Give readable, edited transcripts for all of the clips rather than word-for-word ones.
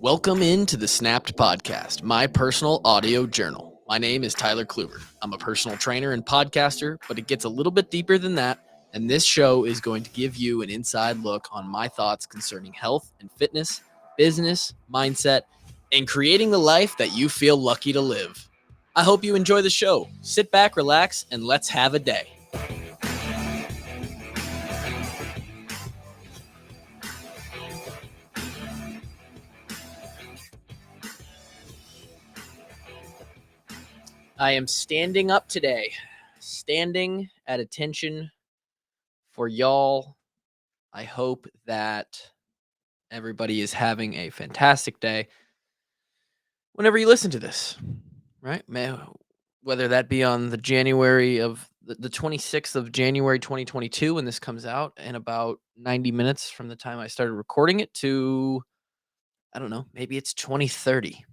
Welcome into the Snapped Podcast, my personal audio journal. My name is Tyler Kluber. I'm a personal trainer and podcaster, but it gets a little bit deeper than that, and this show is going to give you an inside look on my thoughts concerning health and fitness, business, mindset, and creating the life that you feel lucky to live. I hope you enjoy the show. Sit back, relax, and let's have a day. I am standing up today, standing at attention for y'all. I hope that everybody is having a fantastic day whenever you listen to this, right? Whether that be on the 26th of January 2022 when this comes out, in about 90 minutes from the time I started recording it, to, I don't know, maybe it's 2030.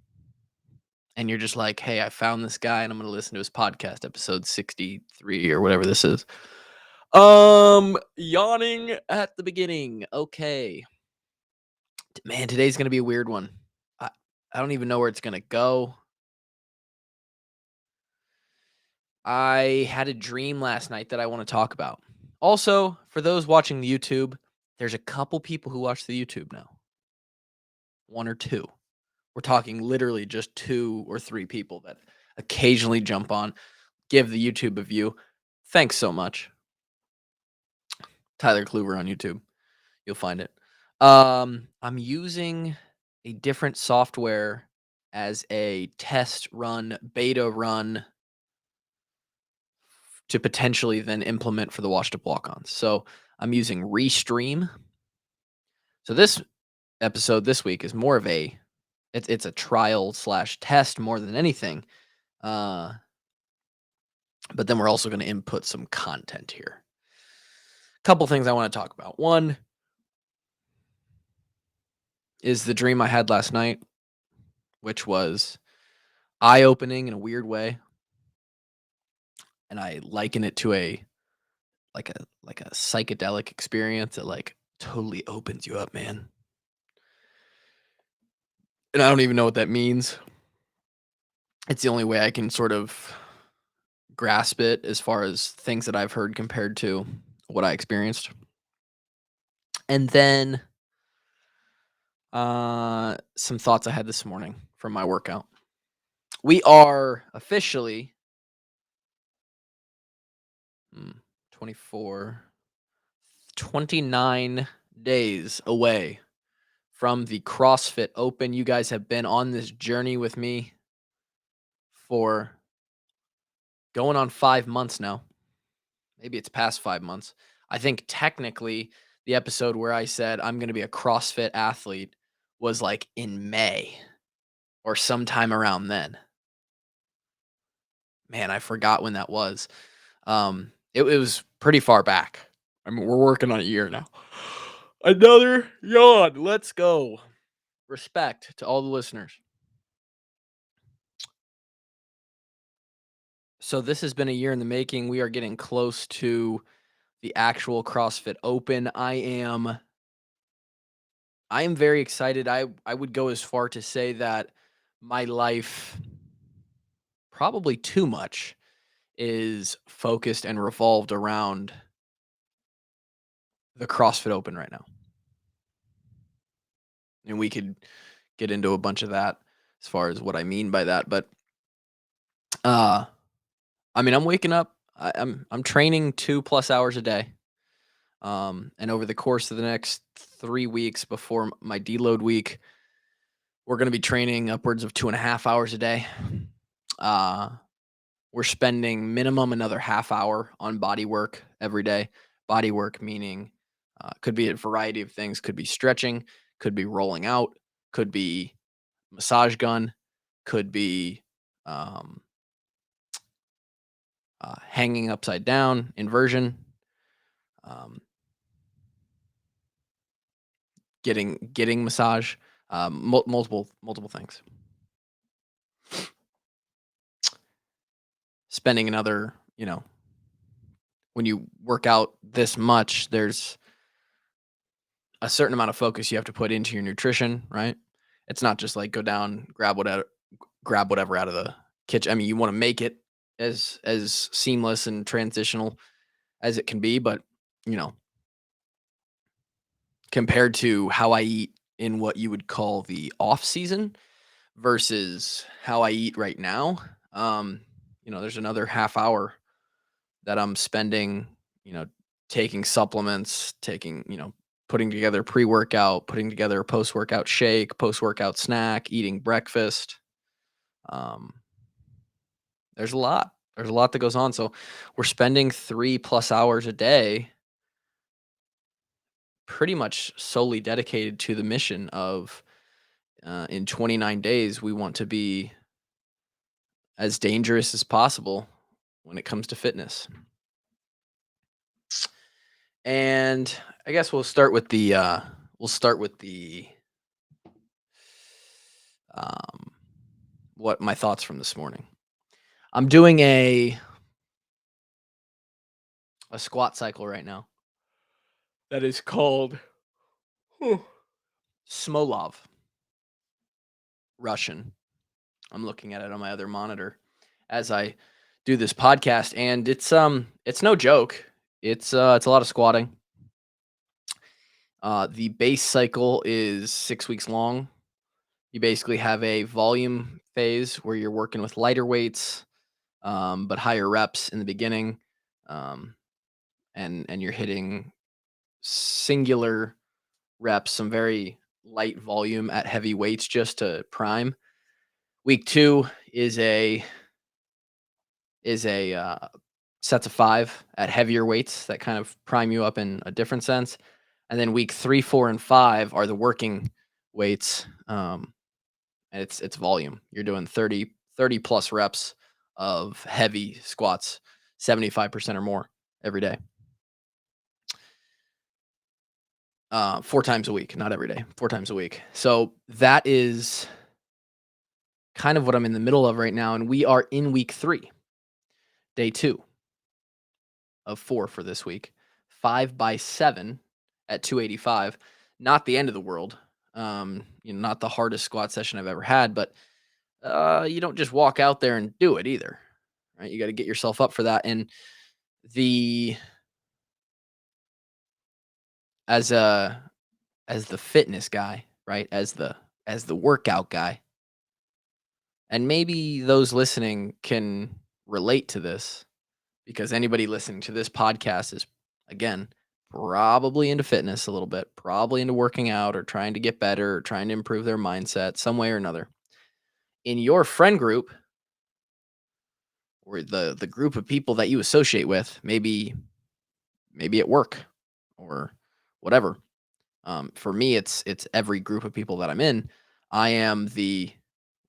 And you're just like, hey, I found this guy and I'm going to listen to his podcast, episode 63 or whatever this is. Yawning at the beginning. Okay. Man, today's going to be a weird one. I don't even know where it's going to go. I had a dream last night that I want to talk about. Also, for those watching the YouTube, there's a couple people who watch the YouTube now. One or two. We're talking literally just 2 or 3 people that occasionally jump on, give the YouTube a view. Thanks so much. Tyler Kluber on YouTube. You'll find it. I'm using a different software as a test run, beta run, to potentially then implement for the washed up walk-ons. So I'm using Restream. So this episode this week is more of it's a trial / test more than anything. But then we're also going to input some content here. Couple things I want to talk about. One is the dream I had last night, which was eye-opening in a weird way. And I liken it to a psychedelic experience that like totally opens you up, man. And I don't even know what that means. It's the only way I can sort of grasp it as far as things that I've heard compared to what I experienced. And then some thoughts I had this morning from my workout. We are officially 29 days away from the CrossFit Open. You guys have been on this journey with me for going on 5 months now. Maybe it's past 5 months. I think technically the episode where I said I'm going to be a CrossFit athlete was like in May or sometime around then. Man, I forgot when that was. It was pretty far back. I mean, we're working on a year now. Another yawn. Let's go. Respect to all the listeners. So this has been a year in the making. We are getting close to the actual CrossFit Open. I am very excited. I would go as far to say that my life, probably too much, is focused and revolved around the CrossFit Open right now. And we could get into a bunch of that as far as what I mean by that. But I mean, I'm waking up. I'm training 2+ hours a day. And over the course of the next 3 weeks before my deload week, we're going to be training upwards of 2.5 hours a day. We're spending minimum another half hour on body work every day. Body work meaning could be a variety of things. Could be stretching, could be rolling out, could be massage gun, could be hanging upside down, inversion, getting massage, multiple things. Spending another, when you work out this much, there's a certain amount of focus you have to put into your nutrition, right? It's not just like go down, grab whatever out of the kitchen. I mean, you want to make it as seamless and transitional as it can be, but you know, compared to how I eat in what you would call the off season versus how I eat right now, um, there's another half hour that I'm spending, you know, taking supplements, putting together pre-workout, putting together a post-workout shake, post-workout snack, eating breakfast. Um, there's a lot. There's a lot that goes on. So we're spending 3+ hours a day pretty much solely dedicated to the mission of in 29 days, we want to be as dangerous as possible when it comes to fitness. And I guess we'll start with the um, what my thoughts from this morning. I'm doing a squat cycle right now that is called Smolov Russian. I'm looking at it on my other monitor as I do this podcast, and it's no joke. It's a lot of squatting. The base cycle is 6 weeks long. You basically have a volume phase where you're working with lighter weights, but higher reps in the beginning, um, and you're hitting singular reps, some very light volume at heavy weights just to prime. Week two is a sets of 5 at heavier weights that kind of prime you up in a different sense. And then week 3, 4, and 5 are the working weights. And it's volume. You're doing 30 plus reps of heavy squats, 75% or more every day. 4 times a week, not every day, 4 times a week. So that is kind of what I'm in the middle of right now. And we are in week 3, day 2 of 4 for this week. 5 by 7 at 285. Not the end of the world. Not the hardest squat session I've ever had, but you don't just walk out there and do it either, right? You got to get yourself up for that. And the as a as the fitness guy, right? As the workout guy, and maybe those listening can relate to this because anybody listening to this podcast is, again, probably into fitness a little bit, probably into working out or trying to get better or trying to improve their mindset some way or another. In your friend group or the group of people that you associate with, maybe at work or whatever. For me, it's every group of people that I'm in. I am the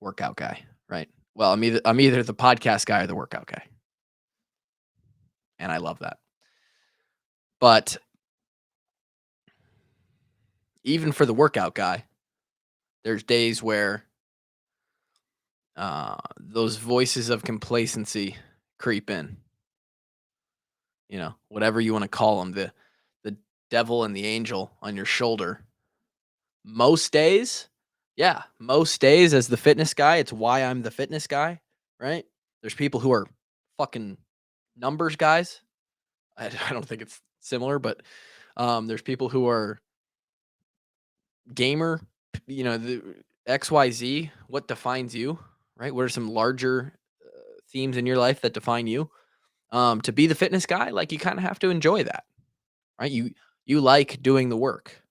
workout guy, right? Well, I'm either the podcast guy or the workout guy, and I love that. But even for the workout guy, there's days where those voices of complacency creep in. Whatever you want to call them, the devil and the angel on your shoulder. Most days, yeah, most days as the fitness guy, it's why I'm the fitness guy, right? There's people who are fucking numbers guys. I don't think it's similar, but there's people who are gamer, the XYZ, what defines you, right? What are some larger themes in your life that define you? To be the fitness guy, like you kind of have to enjoy that, right? You like doing the work.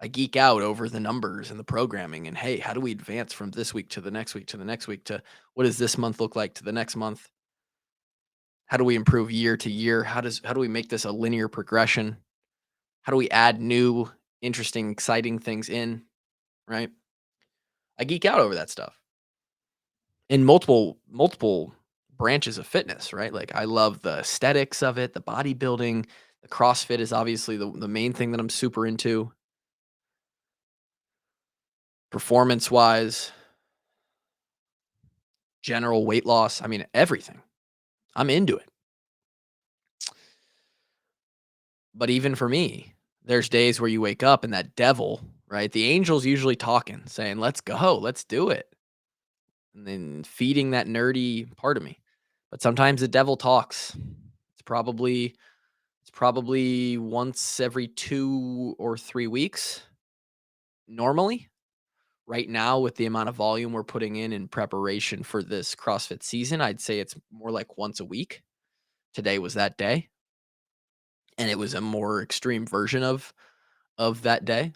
I geek out over the numbers and the programming and hey, how do we advance from this week to the next week to the next week to what does this month look like to the next month? How do we improve year to year? How do we make this a linear progression? How do we add new, interesting, exciting things in, right? I geek out over that stuff in multiple branches of fitness, right? Like I love the aesthetics of it, the bodybuilding, the CrossFit is obviously the main thing that I'm super into. Performance wise, general weight loss, I mean everything. I'm into it. But even for me, there's days where you wake up and that devil, right? The angel's usually talking, saying, "Let's go, let's do it," and then feeding that nerdy part of me. But sometimes the devil talks. It's probably it's probably once every 2 or 3 weeks normally. Right now, with the amount of volume we're putting in preparation for this CrossFit season, I'd say it's more like once a week. Today was that day, and it was a more extreme version of that day.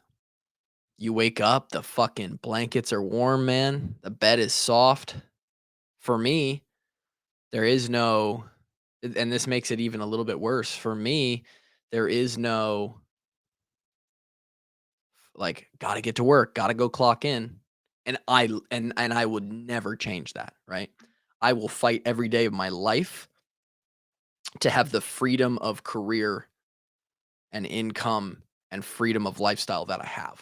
You wake up, the fucking blankets are warm, man. The bed is soft. For me, there is no and this makes it even a little bit worse. For me, there is no like gotta get to work, gotta go clock in. And I would never change that, right? I will fight every day of my life to have the freedom of career and income and freedom of lifestyle that I have.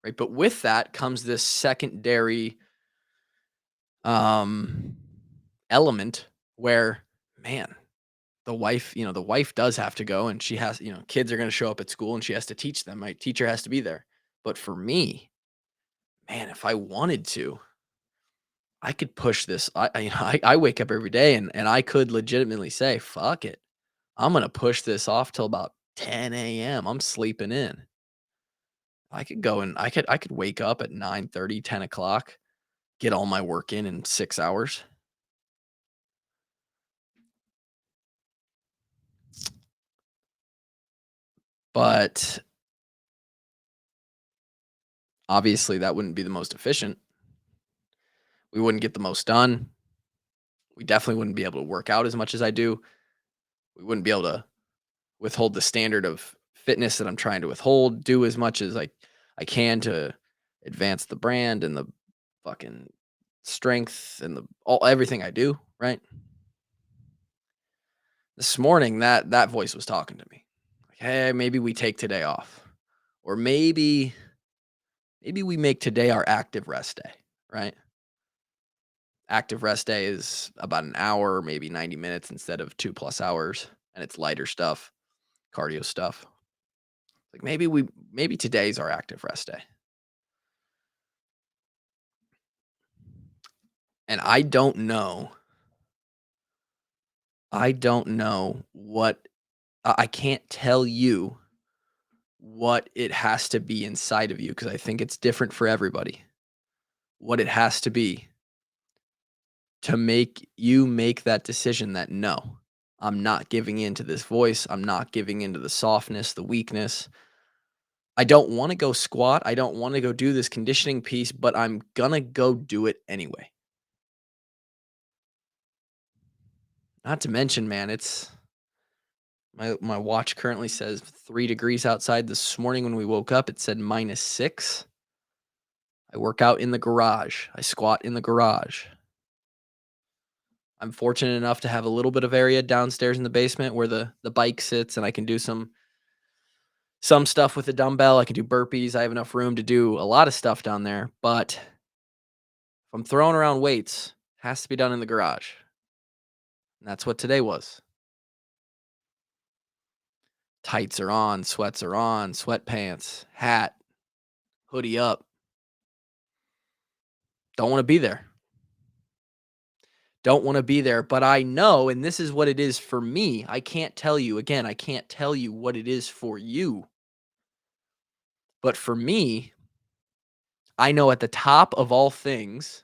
Right. But with that comes this secondary um element where, man, the wife does have to go and she has, kids are going to show up at school and she has to teach them. My teacher has to be there. But for me, man, if I wanted to, I could push this. I wake up every day and I could legitimately say, fuck it. I'm going to push this off till about 10 a.m. I'm sleeping in. I could go and I could wake up at 9:30, 10 o'clock, get all my work in 6 hours. But obviously that wouldn't be the most efficient. We wouldn't get the most done. We definitely wouldn't be able to work out as much as I do. We wouldn't be able to withhold the standard of fitness that I'm trying to withhold, do as much as I can to advance the brand and the fucking strength and the all everything I do, right? This morning that voice was talking to me. Like, "Hey, maybe we take today off. Or maybe we make today our active rest day," right? Active rest day is about an hour, maybe 90 minutes instead of 2 plus hours, and it's lighter stuff, cardio stuff. Like maybe today's our active rest day. And I don't know what I can't tell you what it has to be inside of you because I think it's different for everybody. What it has to be to make you make that decision that no, I'm not giving in to this voice. I'm not giving into the softness, the weakness. I don't want to go squat. I don't want to go do this conditioning piece, but I'm gonna go do it anyway. Not to mention, man, it's my watch currently says 3 degrees outside. This morning when we woke up, it said -6. I work out in the garage. I squat in the garage. I'm fortunate enough to have a little bit of area downstairs in the basement where the bike sits and I can do some stuff with a dumbbell. I can do burpees. I have enough room to do a lot of stuff down there, but if I'm throwing around weights, it has to be done in the garage. And that's what today was. Tights are on, sweats are on, sweatpants, hat, hoodie up. Don't want to be there. Don't want to be there, but I know, and this is what it is for me. I can't tell you again, I can't tell you what it is for you. But for me, I know at the top of all things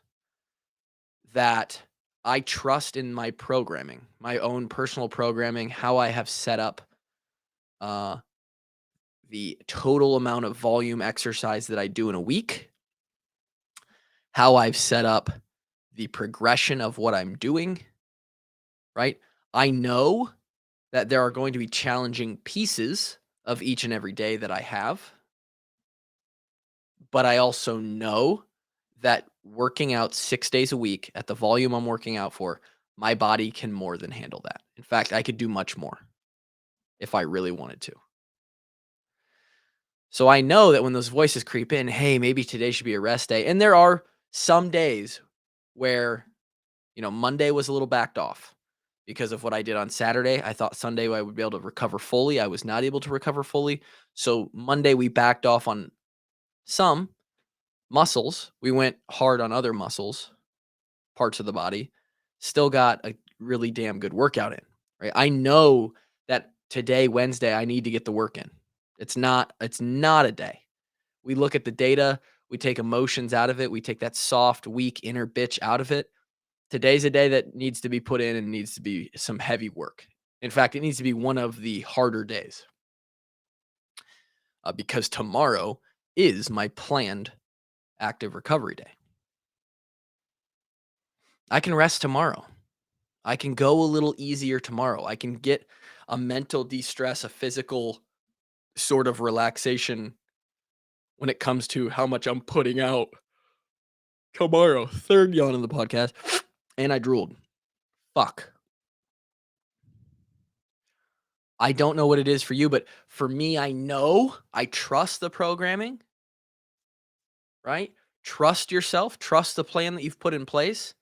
that I trust in my programming, my own personal programming, how I have set up uh, the total amount of volume exercise that I do in a week, how I've set up the progression of what I'm doing, right? I know that there are going to be challenging pieces of each and every day that I have, but I also know that working out 6 days a week at the volume I'm working out for, my body can more than handle that. In fact, I could do much more if I really wanted to. So I know that when those voices creep in, hey, maybe today should be a rest day. And there are some days where, Monday was a little backed off because of what I did on Saturday. I thought Sunday I would be able to recover fully. I was not able to recover fully. So Monday we backed off on Some muscles, we went hard on other muscles, parts of the body, still got a really damn good workout in, right? I know that today, Wednesday, I need to get the work in. It's not a day. We look at the data, we take emotions out of it, we take that soft, weak inner bitch out of it. Today's a day that needs to be put in and needs to be some heavy work. In fact, it needs to be one of the harder days because tomorrow is my planned active recovery day. I can rest tomorrow. I can go a little easier tomorrow. I can get a mental de-stress, a physical sort of relaxation when it comes to how much I'm putting out tomorrow. Third yawn in the podcast. And I drooled. Fuck. I don't know what it is for you, but for me, I trust the programming, right? Trust yourself, trust the plan that you've put in place,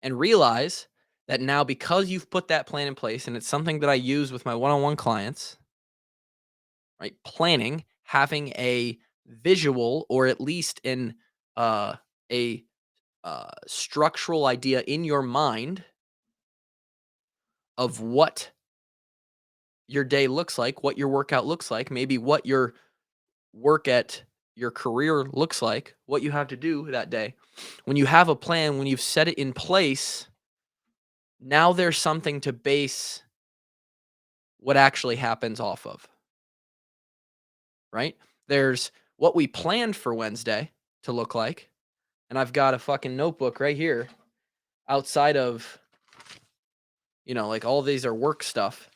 and realize that now because you've put that plan in place, and it's something that I use with my one-on-one clients, right? Planning, having a visual or at least a structural idea in your mind of what your day looks like, what your workout looks like, maybe what your work at your career looks like, what you have to do that day. When you have a plan, when you've set it in place, now there's something to base what actually happens off of, right? There's what we planned for Wednesday to look like. And I've got a fucking notebook right here outside of, like all these are work stuff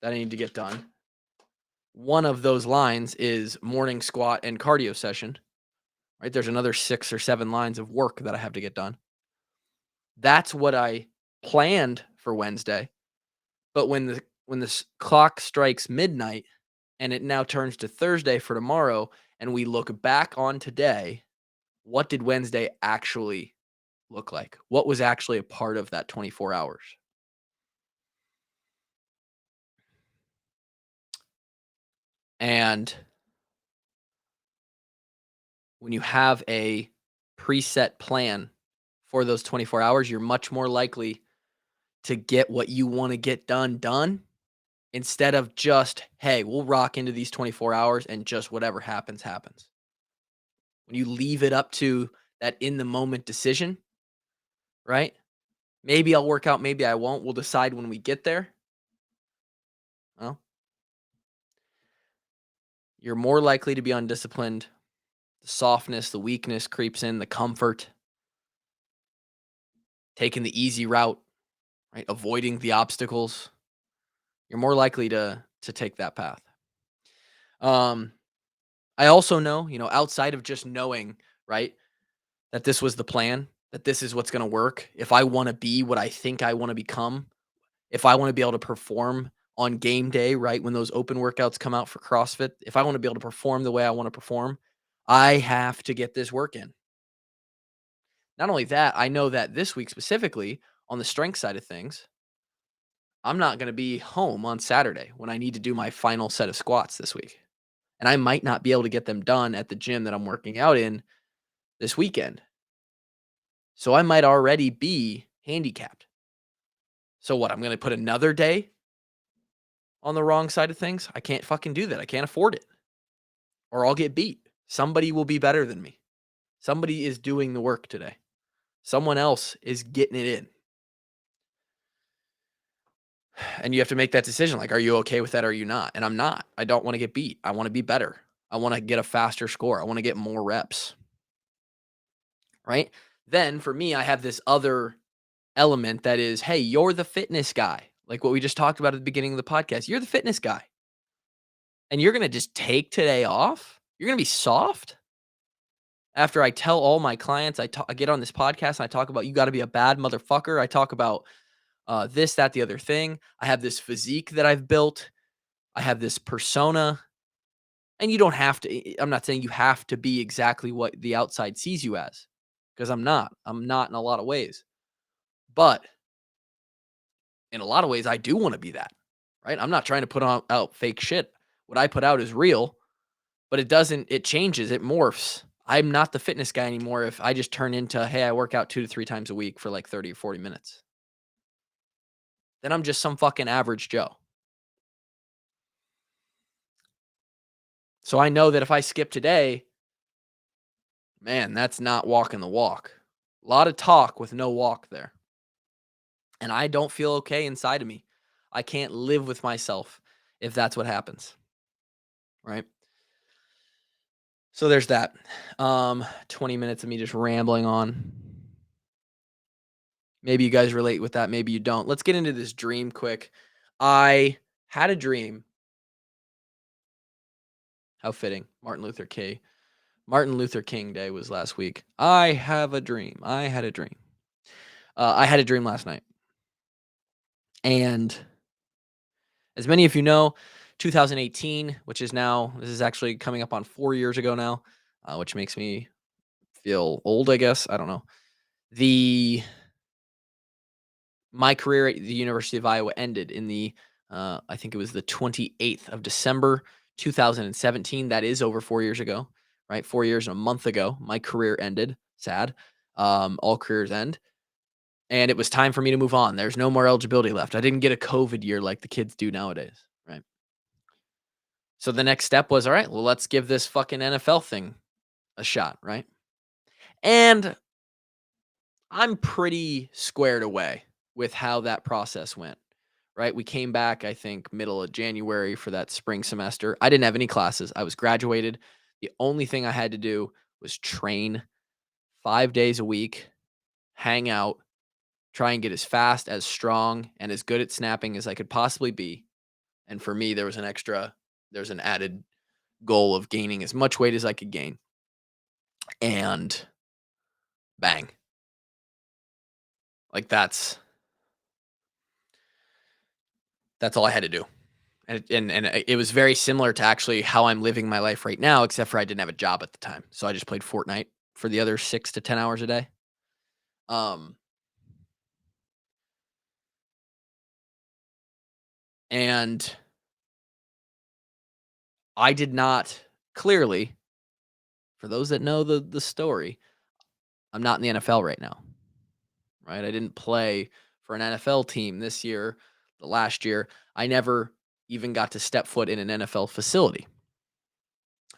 that I need to get done. One of those lines is morning squat and cardio session, right? There's another 6 or 7 lines of work that I have to get done. That's what I planned for Wednesday. But when the clock strikes midnight and it now turns to Thursday for tomorrow and we look back on today, what did Wednesday actually look like? What was actually a part of that 24 hours? And when you have a preset plan for those 24 hours, you're much more likely to get what you want to get done instead of just, hey, we'll rock into these 24 hours and just whatever happens, happens. When you leave it up to that in the moment decision, right? Maybe I'll work out, maybe I won't. We'll decide when we get there. Well, you're more likely to be undisciplined. The softness, the weakness creeps in, the comfort, taking the easy route, right? Avoiding the obstacles. You're more likely to take that path. Um, I also know, outside of just knowing, right, that this was the plan, that this is what's going to work. If I want to be what I think I want to become, if I want to be able to perform on game day, right, when those open workouts come out for CrossFit, if I want to be able to perform the way I want to perform, I have to get this work in. Not only that, I know that this week specifically on the strength side of things, I'm not going to be home on Saturday when I need to do my final set of squats this week. And I might not be able to get them done at the gym that I'm working out in this weekend. So I might already be handicapped. So what? I'm going to put another day on the wrong side of things? I can't fucking do that. I can't afford it. Or I'll get beat. Somebody will be better than me. Somebody is doing the work today. Someone else is getting it in. And you have to make that decision. Like, are you okay with that? Or are you not? And I'm not. I don't want to get beat. I want to be better. I want to get a faster score. I want to get more reps. Right? Then for me, I have this other element that is, hey, you're the fitness guy. Like what we just talked about at the beginning of the podcast. You're the fitness guy. And you're going to just take today off? You're going to be soft? After I tell all my clients, I get on this podcast and I talk about you got to be a bad motherfucker. I talk about this, that, the other thing. I have this physique that I've built. I have this persona. And you don't have to, I'm not saying you have to be exactly what the outside sees you as, because I'm not. I'm not in a lot of ways. But in a lot of ways, I do want to be that, right? I'm not trying to put out fake shit. What I put out is real, but it changes, it morphs I'm not the fitness guy anymore if I just turn into, hey, I work out 2 to 3 times a week for like 30 or 40 minutes. Then I'm just some fucking average Joe. So I know that if I skip today, man, that's not walking the walk. A lot of talk with no walk there. And I don't feel okay inside of me. I can't live with myself if that's what happens. Right. So there's that. 20 minutes of me just rambling on. Maybe you guys relate with that. Maybe you don't. Let's get into this dream quick. I had a dream. How fitting. Martin Luther King Day was last week. I have a dream. I had a dream. I had a dream last night. And as many of you know, 2018, which is now, this is actually coming up on 4 years ago now, which makes me feel old, I guess. I don't know. My career at the University of Iowa ended in I think it was the 28th of December, 2017. That is over 4 years ago, right? 4 years and a month ago, my career ended. Sad. All careers end. And it was time for me to move on. There's no more eligibility left. I didn't get a COVID year like the kids do nowadays, right? So the next step was, all right, well, let's give this fucking NFL thing a shot, right? And I'm pretty squared away with how that process went, right? We came back, I think, middle of January for that spring semester. I didn't have any classes. I was graduated. The only thing I had to do was train 5 days a week, hang out, try and get as fast, as strong, and as good at snapping as I could possibly be. And for me, there's an added goal of gaining as much weight as I could gain. And bang. Like that's all I had to do. And it was very similar to actually how I'm living my life right now, except for I didn't have a job at the time. So I just played Fortnite for the other 6 to 10 hours a day. Um, and I did not clearly, for those that know the story, I'm not in the NFL right now, right? I didn't play for an NFL team this year, the last year. I never even got to step foot in an NFL facility.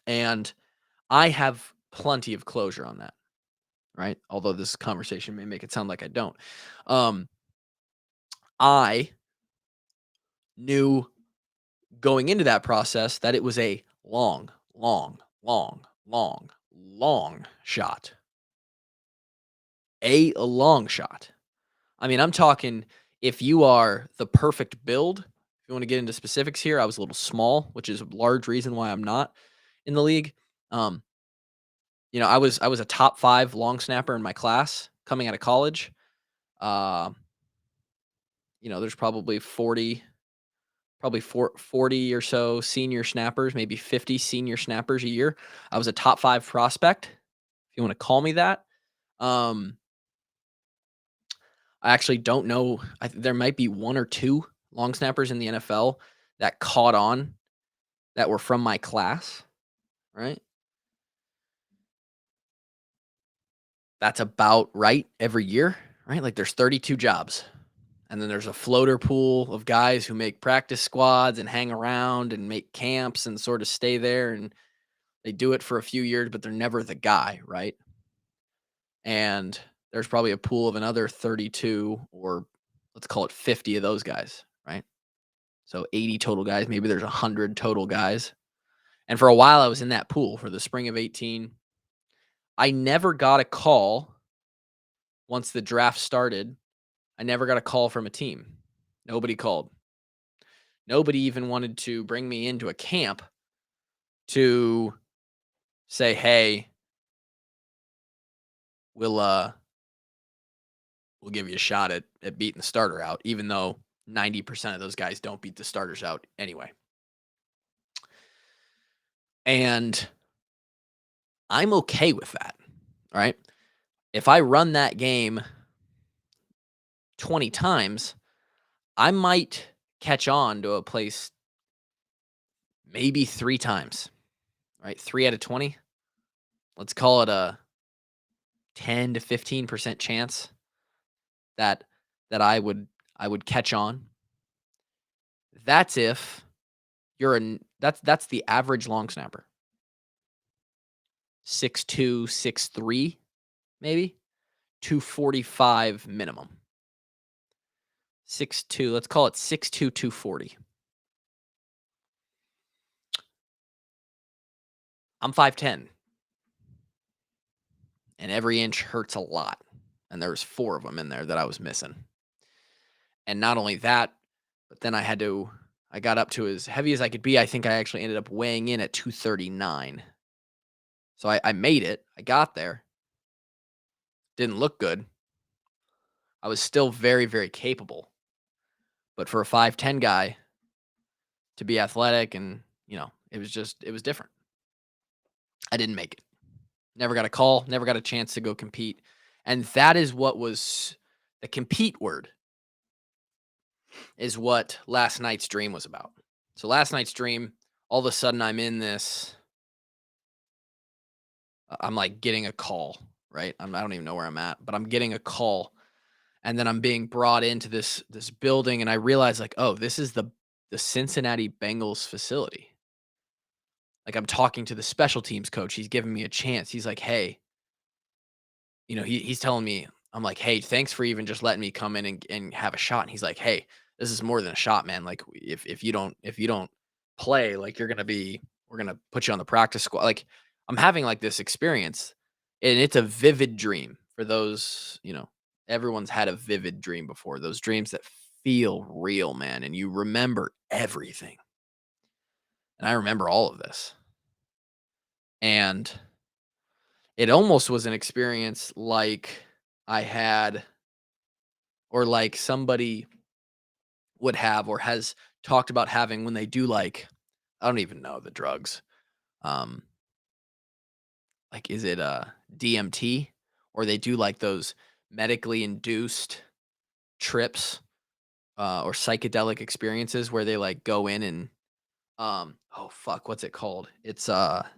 And I have plenty of closure on that, right? Although this conversation may make it sound like I don't. Um, I knew going into that process that it was a long, long, long, long, long shot. A long shot. I mean, I'm talking if you are the perfect build, if you want to get into specifics here, I was a little small, which is a large reason why I'm not in the league. Um, I was a top 5 long snapper in my class coming out of college. Uh, there's probably 40 or so senior snappers, maybe 50 senior snappers a year. I was a top 5 prospect, if you want to call me that. Um, I actually don't know. There might be 1 or 2 long snappers in the NFL that caught on that were from my class, right? That's about right every year, right? Like there's 32 jobs. And then there's a floater pool of guys who make practice squads and hang around and make camps and sort of stay there, and they do it for a few years, but they're never the guy, right? And there's probably a pool of another 32, or let's call it 50 of those guys, right? So 80 total guys, maybe there's 100 total guys. And for a while I was in that pool for the spring of 18. I never got a call once the draft started. I never got a call from a team. Nobody called. Nobody even wanted to bring me into a camp to say, "Hey, we'll uh we'll give you a shot at beating the starter out," even though 90% of those guys don't beat the starters out anyway. And I'm okay with that, right? If I run that game 20 times, I might catch on to a place maybe 3 times, right? 3 out of 20. let's call it a 10 to 15% chance that that I would catch on. That's if you're an that's the average long snapper. 6'2", 6'3", maybe 245 minimum. 6'2", let's call it 6'2", 240. I'm 5'10", and every inch hurts a lot. And there was 4 of them in there that I was missing. And not only that, but then I got up to as heavy as I could be. I think I actually ended up weighing in at 239. So I made it. I got there. Didn't look good. I was still very, very capable. But for a 5'10" guy to be athletic and, it was different. I didn't make it. Never got a call, never got a chance to go compete. And that is what was the compete word is what last night's dream was about. So last night's dream, all of a sudden I'm in this I'm like getting a call, right? I don't even know where I'm at, but I'm getting a call and then I'm being brought into this building and I realize like, "Oh, this is the Cincinnati Bengals facility." Like I'm talking to the special teams coach. He's giving me a chance. He's like, "Hey, he's telling me, I'm like, "Hey, thanks for even just letting me come in and have a shot." And he's like, "Hey, this is more than a shot, man. Like if you don't play, like we're gonna put you on the practice squad." Like I'm having like this experience, and it's a vivid dream for those, everyone's had a vivid dream before. Those dreams that feel real, man, and you remember everything. And I remember all of this. And it almost was an experience like I had or like somebody would have or has talked about having when they do like I don't even know the drugs. Um like is it DMT or they do like those medically induced trips or psychedelic experiences where they like go in and oh fuck what's it called? It's mm,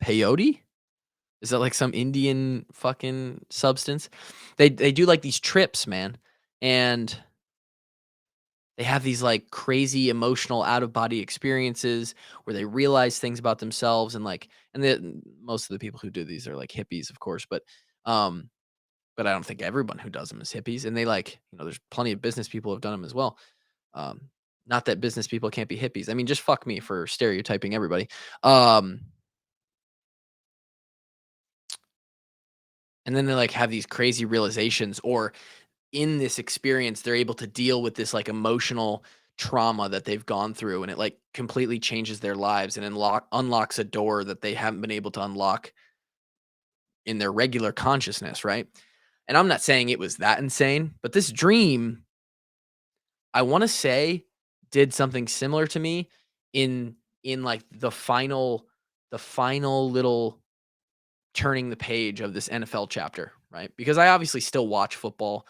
peyote? Is that like some Indian fucking substance? They do like these trips, man. And they have these, like, crazy emotional out of body experiences where they realize things about themselves and, like and the most of the people who do these are, like, hippies, of course, um, but I don't think everyone who does them is hippies, and they, like there's plenty of business people who have done them as well. Um, not that business people can't be hippies. I mean, just fuck me for stereotyping everybody. Um, and then they, like, have these crazy realizations or in this experience, they're able to deal with this like emotional trauma that they've gone through and it like completely changes their lives and unlocks a door that they haven't been able to unlock in their regular consciousness, right? And I'm not saying it was that insane, but this dream, I want to say did something similar to me in like the final little turning the page of this NFL chapter, right? Because I obviously still watch football.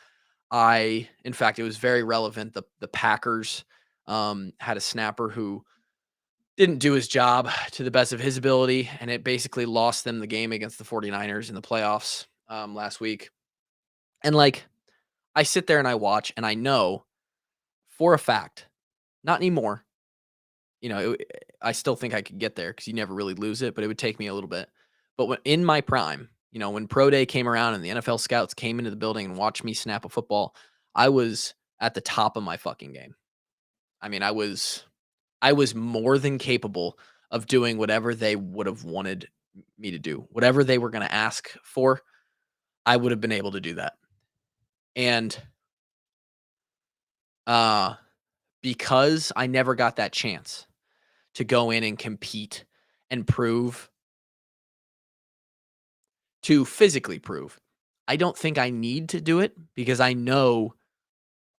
In fact, it was very relevant. The Packers had a snapper who didn't do his job to the best of his ability, and it basically lost them the game against the 49ers in the playoffs last week. And like, I sit there and I watch, and I know for a fact, not anymore. I still think I could get there because you never really lose it, but it would take me a little bit. But when in my prime, when pro day came around and the NFL scouts came into the building and watched me snap a football, I was at the top of my fucking game. I mean, I was more than capable of doing whatever they would have wanted me to do. Whatever they were going to ask for, I would have been able to do that. And uh because I never got that chance to go in and compete and physically prove. I don't think I need to do it because I know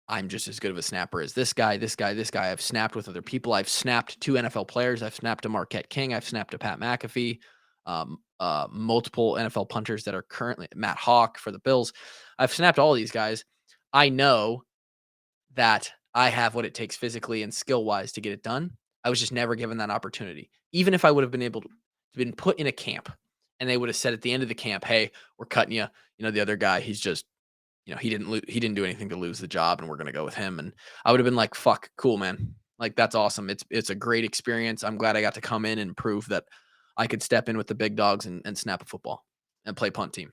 I'm just as good of a snapper as this guy, this guy, this guy. I've snapped with other people. I've snapped 2 NFL players. I've snapped to Marquette King. I've snapped to Pat McAfee. Multiple NFL punters that are currently Matt Hawk for the Bills. I've snapped all these guys. I know that I have what it takes physically and skill wise to get it done. I was just never given that opportunity. even if I would have been able to been put in a camp and they would have said at the end of the camp, "Hey, we're cutting you." The other guy, he's just, he didn't do anything to lose the job and we're going to go with him. And I would have been like, "Fuck, cool, man. Like that's awesome. It's a great experience. I'm glad I got to come in and prove that I could step in with the big dogs and snap a football and play punt team."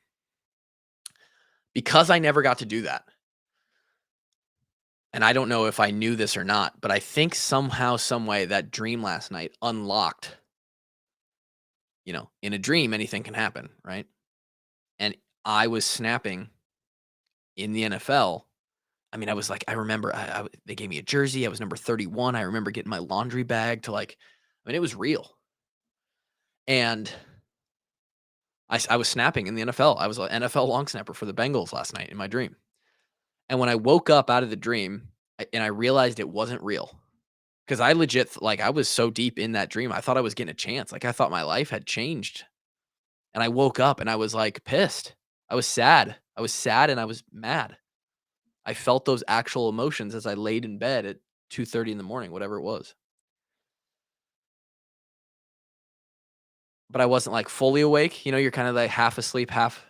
Because I never got to do that. And I don't know if I knew this or not, but I think somehow, some way that dream last night unlocked, in a dream, anything can happen, right? And I was snapping in the NFL. I mean, I was like, I remember they gave me a jersey. I was number 31. I remember getting my laundry bag to it was real. And I was snapping in the NFL. I was an NFL long snapper for the Bengals last night in my dream. And when I woke up out of the dream and I realized it wasn't real, because I legit, I was so deep in that dream, I thought I was getting a chance. Like, I thought my life had changed. And I woke up and I was, pissed. I was sad. I was sad and I was mad. I felt those actual emotions as I laid in bed at 2:30 in the morning, whatever it was. But I wasn't, fully awake. You're kinda, half asleep, half,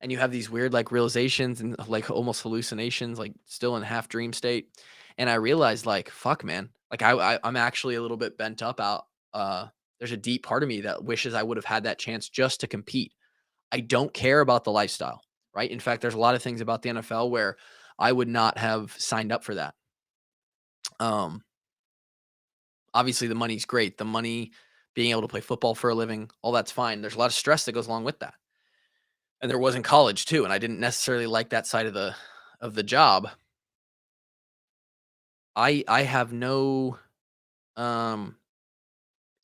and you have these weird, realizations and, almost hallucinations, still in half dream state. And I realized, fuck, man. I'm actually a little bit bent up out. There's a deep part of me that wishes I would have had that chance just to compete. I don't care about the lifestyle, right? In fact, there's a lot of things about the NFL where I would not have signed up for that. Um, Obviously the money's great. The money, being able to play football for a living, all that's fine. There's a lot of stress that goes along with that. And there was in college too, and I didn't necessarily like that side of the job. I have no um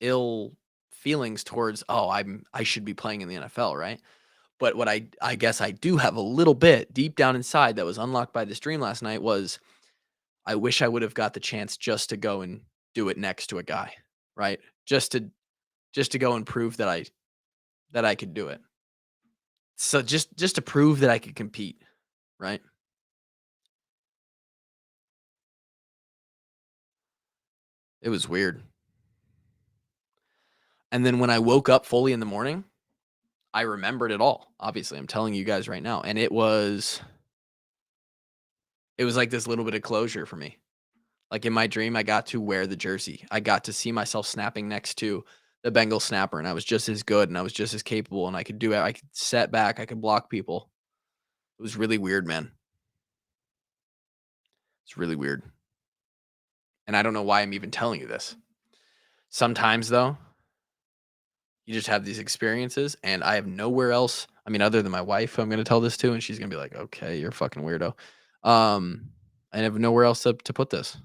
ill feelings towards, oh, I should be playing in the NFL, right? But what I guess I do have a little bit deep down inside that was unlocked by this dream last night was I wish I would have got the chance just to go and do it next to a guy, right? Just to go and prove that I could do it. So just to prove that I could compete, right? It was weird. And then when I woke up fully in the morning, I remembered it all. Obviously, I'm telling you guys right now, and it was like this little bit of closure for me. Like in my dream, I got to wear the jersey. I got to see myself snapping next to the Bengal snapper, and I was just as good, and I was just as capable, and I could do it. I could set back, I could block people. It was really weird, man. It's really weird, and I don't know why I'm even telling you this. Sometimes though, you just have these experiences, and I have nowhere else. I mean, other than my wife, who I'm going to tell this to, and she's going to be like, "Okay, you're a fucking weirdo." Um, I have nowhere else to put this,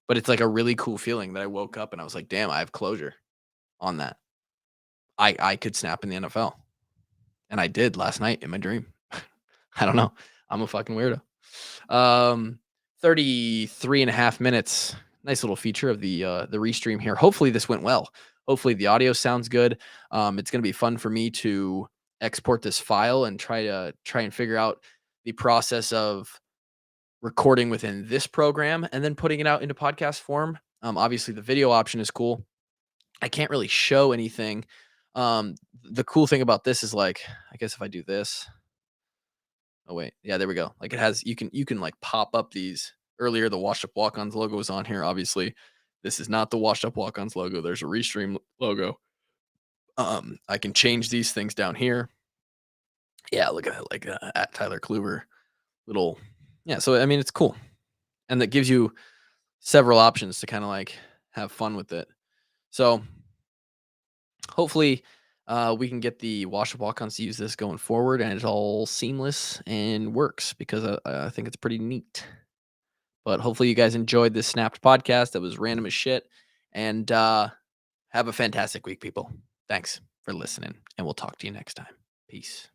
but it's like a really cool feeling that I woke up and I was like, "Damn, I have closure on that." I could snap in the NFL, and I did last night in my dream. I don't know. I'm a fucking weirdo. Um, 33 and a half minutes. Nice little feature of the restream here. Hopefully this went well. Hopefully the audio sounds good. It's going to be fun for me to export this file and try and figure out the process of recording within this program and then putting it out into podcast form. Obviously the video option is cool. I can't really show anything. The cool thing about this is I guess if I do this, oh wait, yeah, there we go. It has, you can pop up these. Earlier the Washed Up Walk-Ons logo was on here. Obviously, this is not the Washed Up Walk-Ons logo. There's a Restream logo. I can change these things down here. Yeah, look at it, at Tyler Kluber, little, yeah. So I mean, it's cool, and that gives you several options to kind of have fun with it. So hopefully, we can get the Washed Up Walk-Ons to use this going forward, and it's all seamless and works because I think it's pretty neat. But hopefully you guys enjoyed this Snapped podcast that was random as shit. And have a fantastic week, people. Thanks for listening, and we'll talk to you next time. Peace.